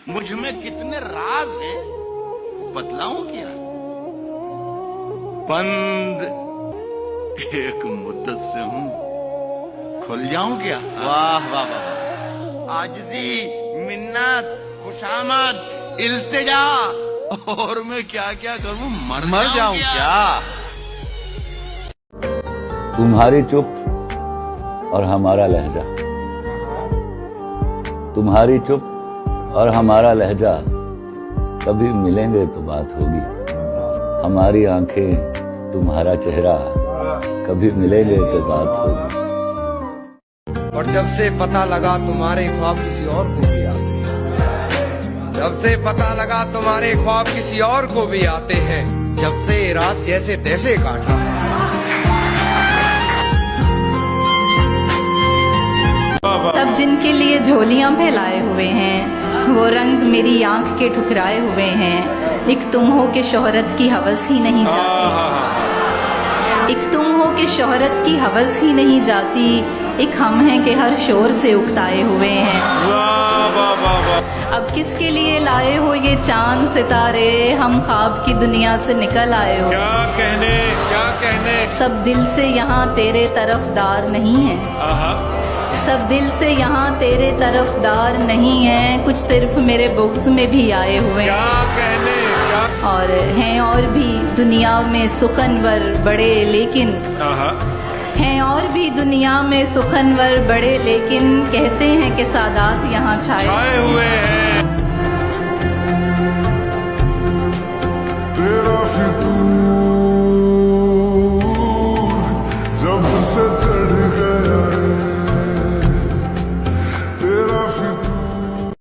मुझ में कितने राज हैं बतलाऊं क्या? बंद एक मुद्दत से हूं, खुल जाऊं क्या? वाह वाह वाह। आजिजी, मिन्नत, खुशामद, इल्तिजा, और मैं क्या क्या करूं? मर जाऊं क्या? तुम्हारी चुप और हमारा लहजा, तुम्हारी चुप और हमारा लहजा, कभी मिलेंगे तो बात होगी। हमारी आंखें तुम्हारा चेहरा, कभी मिलेंगे तो बात होगी। और जब से पता लगा तुम्हारे ख्वाब किसी और को भी आते हैं, जब से पता लगा तुम्हारे ख्वाब किसी और को भी आते हैं, जब से रात जैसे तैसे काटा। सब जिनके लिए झोलियां फैलाए हुए हैं, वो रंग मेरी आंख के ठुकराए हुए हैं। एक तुम हो के शोहरत की हवस ही नहीं जाती, एक तुम हो के शोहरत की हवस ही नहीं जाती, एक हम हैं कि हर शोर से उकताए हुए हैं। अब किसके लिए लाए हो ये चांद सितारे, हम ख्वाब की दुनिया से निकल आए हो। क्या कहने सब दिल से यहाँ तेरे तरफदार नहीं है, सब दिल से यहाँ तेरे तरफदार नहीं है, कुछ सिर्फ मेरे बुग्ज में भी आए हुए हैं। और हैं और भी दुनिया में सुखनवर बड़े, लेकिन हैं और भी दुनिया में सुखनवर बड़े, लेकिन कहते हैं कि सादात यहाँ छाए हुए हैं। तेरा फितूर